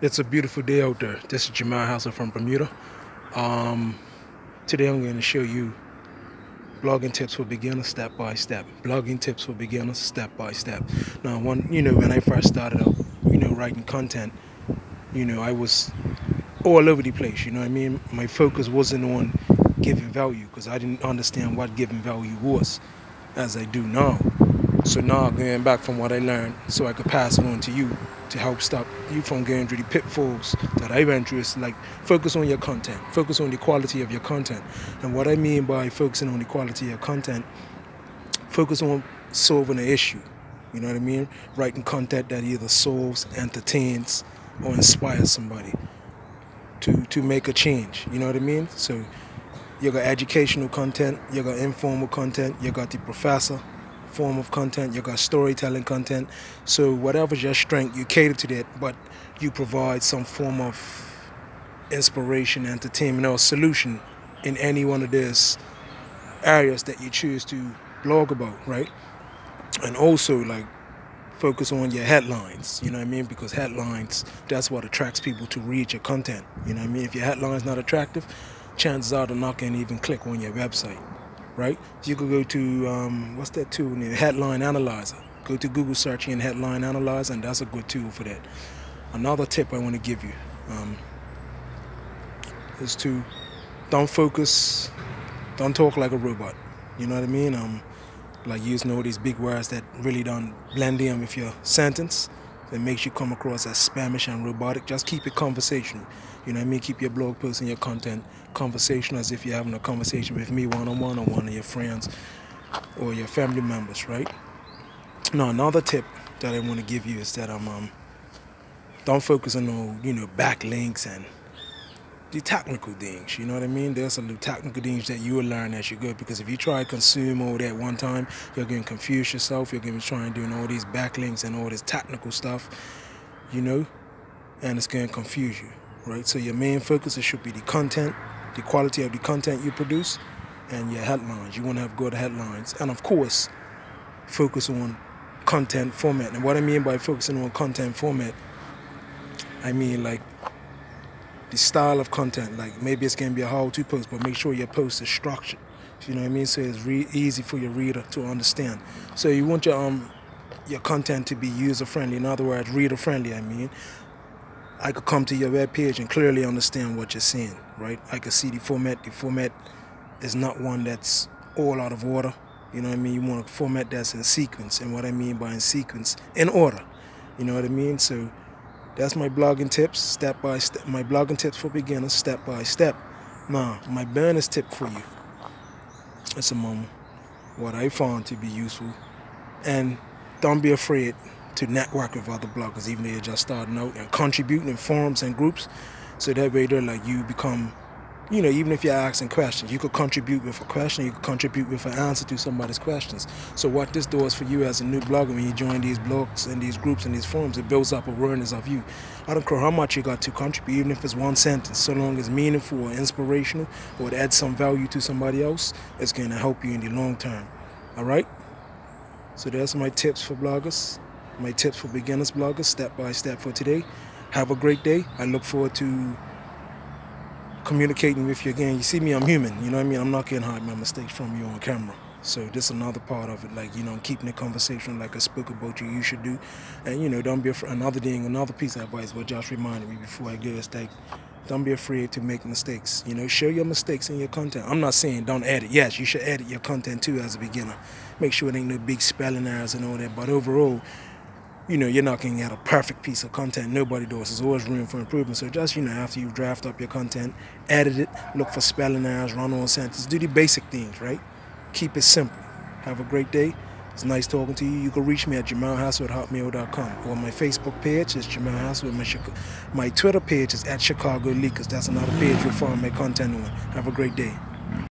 It's a beautiful day out there. This is Jamal Hassel from Bermuda. Today I'm going to show you blogging tips for beginners step by step. Blogging tips for beginners step by step. Now, when I first started out, writing content, I was all over the place. You know what I mean? My focus wasn't on giving value because I didn't understand what giving value was, as I do now. So now I'm going back from what I learned so I could pass it on to you to help stop you from going through the pitfalls that I went through. It's like focus on your content, focus on the quality of your content. And what I mean by focusing on the quality of your content, focus on solving an issue. You know what I mean? Writing content that either solves, entertains, or inspires somebody to make a change. You know what I mean? So you got educational content, you got informal content, you got the professor form of content, you got storytelling content. So whatever's your strength, you cater to that, but you provide some form of inspiration, entertainment, or solution in any one of these areas that you choose to blog about, right? And also, like, focus on your headlines, you know what I mean? Because headlines, that's what attracts people to read your content, you know what I mean? If your headline's not attractive, chances are they're not going to even click on your website, right? So you could go to, what's that tool? Headline Analyzer. Go to Google search in Headline Analyzer, and that's a good tool for that. Another tip I want to give you is to don't talk like a robot, you know what I mean? Like using all these big words that really don't blend in with your sentence. That makes you come across as spamish and robotic. Just keep it conversational. You know what I mean? Keep your blog post and your content conversational, as if you're having a conversation with me one-on-one or one of your friends or your family members, right? Now, another tip that I want to give you is that don't focus on no, backlinks and the technical things, you know what I mean? There's some technical things that you will learn as you go, because if you try to consume all that one time, you're going to confuse yourself. You're going to try and do all these backlinks and all this technical stuff, and it's going to confuse you, right? So your main focus should be the content, the quality of the content you produce, and your headlines. You want to have good headlines, and of course, focus on content format. And what I mean by focusing on content format, I mean like the style of content. Like maybe it's going to be a how-to post, but make sure your post is structured. You know what I mean? So it's easy for your reader to understand. So you want your content to be user-friendly. In other words, reader-friendly. I mean, I could come to your web page and clearly understand what you're saying, right? I could see the format. The format is not one that's all out of order. You know what I mean? You want a format that's in sequence. And what I mean by in sequence, in order. You know what I mean? So that's my blogging tips, step by step. My blogging tips for beginners, step by step. Now, my bonus tip for you is what I found to be useful. And don't be afraid to network with other bloggers, even though you're just starting out, and contribute in forums and groups. So that way, you become, even if you're asking questions, you could contribute with a question, you could contribute with an answer to somebody's questions. So what this does for you as a new blogger, when you join these blogs and these groups and these forums, it builds up awareness of you. I don't care how much you got to contribute, even if it's one sentence, so long as meaningful or inspirational, or it adds some value to somebody else, it's going to help you in the long term. All right? So there's my tips for bloggers, my tips for beginners bloggers, step by step for today. Have a great day. I look forward to communicating with you again. You see me, I'm human, you know what I mean? I'm not going to hide my mistakes from you on camera. So this is another part of it, like, keeping the conversation like I spoke about you should do. And, don't be afraid. Another piece of advice, what Josh reminded me before I go, is like, don't be afraid to make mistakes. Share your mistakes in your content. I'm not saying don't edit. Yes, you should edit your content too as a beginner. Make sure it ain't no big spelling errors and all that. But overall, you're not going to get a perfect piece of content. Nobody does. There's always room for improvement. So just, after you draft up your content, edit it, look for spelling errors, run-on sentences, do the basic things, right? Keep it simple. Have a great day. It's nice talking to you. You can reach me at jamalhassel@hotmail.com, or my Facebook page is Jamal Hassel. My Twitter page is @ChicagoLeakers. That's another page you'll find my content on. Have a great day.